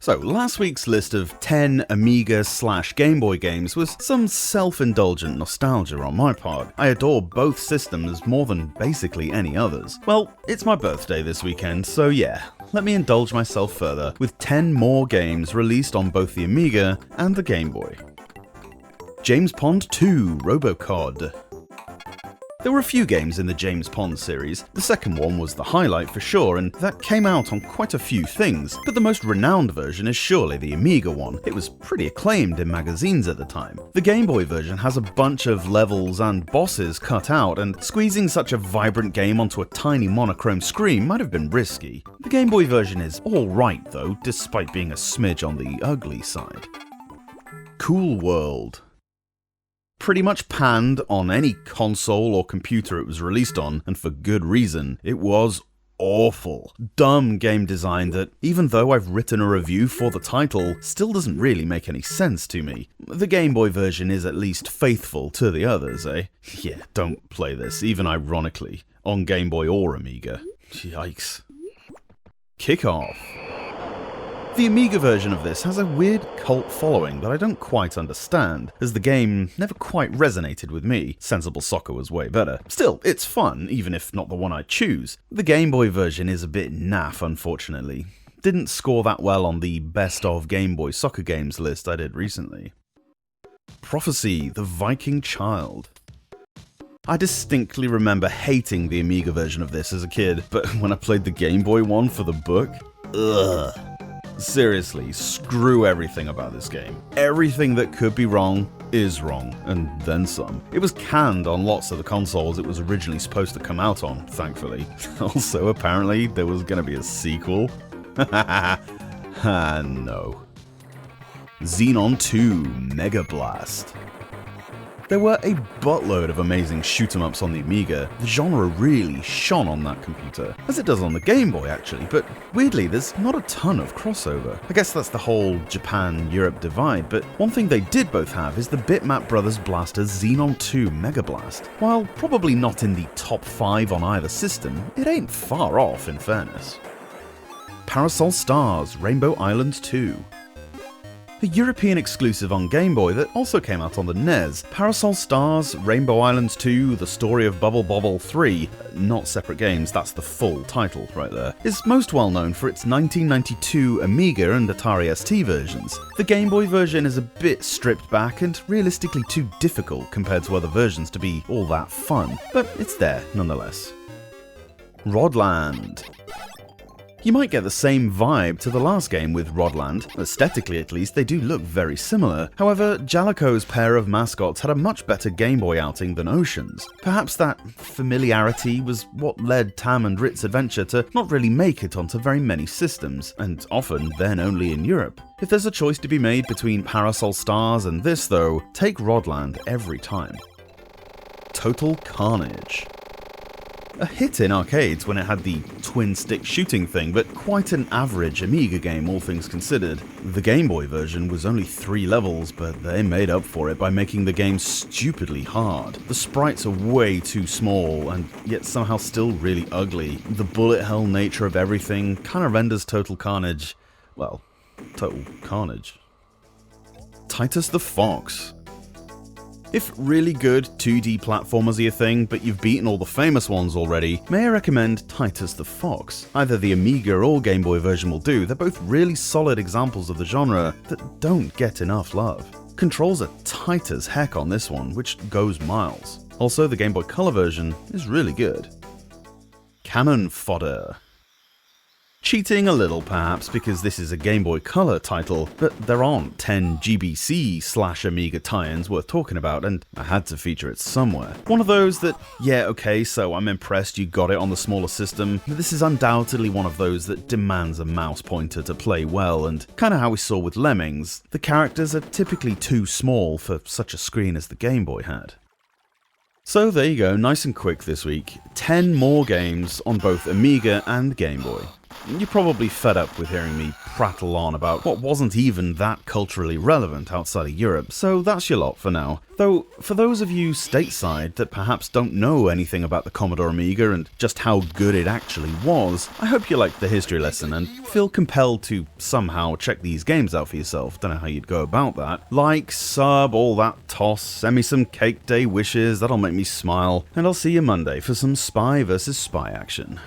So, last week's list of 10 Amiga/Game Boy games was some self-indulgent nostalgia on my part. I adore both systems more than basically any others. Well, it's my birthday this weekend, so yeah, let me indulge myself further with 10 more games released on both the Amiga and the Game Boy. James Pond 2 Robocod. There were a few games in the James Pond series. The second one was the highlight for sure, and that came out on quite a few things, but the most renowned version is surely the Amiga one. It was pretty acclaimed in magazines at the time. The Game Boy version has a bunch of levels and bosses cut out, and squeezing such a vibrant game onto a tiny monochrome screen might have been risky. The Game Boy version is alright though, despite being a smidge on the ugly side. Cool World. Pretty much panned on any console or computer it was released on, and for good reason. It was awful. Dumb game design that, even though I've written a review for the title, still doesn't really make any sense to me. The Game Boy version is at least faithful to the others, eh? Yeah, don't play this, even ironically, on Game Boy or Amiga. Yikes. Kick Off. The Amiga version of this has a weird cult following that I don't quite understand, as the game never quite resonated with me. Sensible Soccer was way better. Still, it's fun, even if not the one I choose. The Game Boy version is a bit naff, unfortunately. Didn't score that well on the best of Game Boy soccer games list I did recently. Prophecy, the Viking Child. I distinctly remember hating the Amiga version of this as a kid, but when I played the Game Boy one for the book, ugh. Seriously, screw everything about this game. Everything that could be wrong is wrong, and then some. It was canned on lots of the consoles it was originally supposed to come out on, thankfully. Also, apparently, there was gonna be a sequel. No. Xenon 2 Mega Blast. There were a buttload of amazing shoot-em-ups on the Amiga. The genre really shone on that computer, as it does on the Game Boy actually, but weirdly there's not a ton of crossover. I guess that's the whole Japan-Europe divide, but one thing they did both have is the Bitmap Brothers blaster Xenon 2 Mega Blast. While probably not in the top 5 on either system, it ain't far off in fairness. Parasol Stars Rainbow Islands 2. A European exclusive on Game Boy that also came out on the NES. Parasol Stars, Rainbow Islands 2, The Story of Bubble Bobble 3, not separate games, that's the full title right there, is most well known for its 1992 Amiga and Atari ST versions. The Game Boy version is a bit stripped back and realistically too difficult compared to other versions to be all that fun, but it's there nonetheless. Rodland. You might get the same vibe to the last game with Rodland. Aesthetically at least, they do look very similar. However, Jaleco's pair of mascots had a much better Game Boy outing than Ocean's. Perhaps that familiarity was what led Tam and Rit's adventure to not really make it onto very many systems, and often then only in Europe. If there's a choice to be made between Parasol Stars and this though, take Rodland every time. Total Carnage. A hit in arcades when it had the twin-stick shooting thing, but quite an average Amiga game all things considered. The Game Boy version was only 3 levels, but they made up for it by making the game stupidly hard. The sprites are way too small, and yet somehow still really ugly. The bullet hell nature of everything kinda renders Total Carnage, well, Total Carnage. Titus the Fox. If really good 2D platformers are your thing, but you've beaten all the famous ones already, may I recommend Titus the Fox. Either the Amiga or Game Boy version will do. They're both really solid examples of the genre that don't get enough love. Controls are tight as heck on this one, which goes miles. Also, the Game Boy Color version is really good. Cannon Fodder. Cheating a little perhaps, because this is a Game Boy Color title, but there aren't 10 GBC/Amiga tie-ins worth talking about, and I had to feature it somewhere. One of those that, yeah, okay, so I'm impressed you got it on the smaller system, but this is undoubtedly one of those that demands a mouse pointer to play well, and kinda how we saw with Lemmings, the characters are typically too small for such a screen as the Game Boy had. So there you go, nice and quick this week. 10 more games on both Amiga and Game Boy. You're probably fed up with hearing me prattle on about what wasn't even that culturally relevant outside of Europe, so that's your lot for now. Though, for those of you stateside that perhaps don't know anything about the Commodore Amiga and just how good it actually was, I hope you liked the history lesson and feel compelled to somehow check these games out for yourself. Don't know how you'd go about that. Like, sub, all that toss, send me some cake day wishes, that'll make me smile, and I'll see you Monday for some spy versus spy action.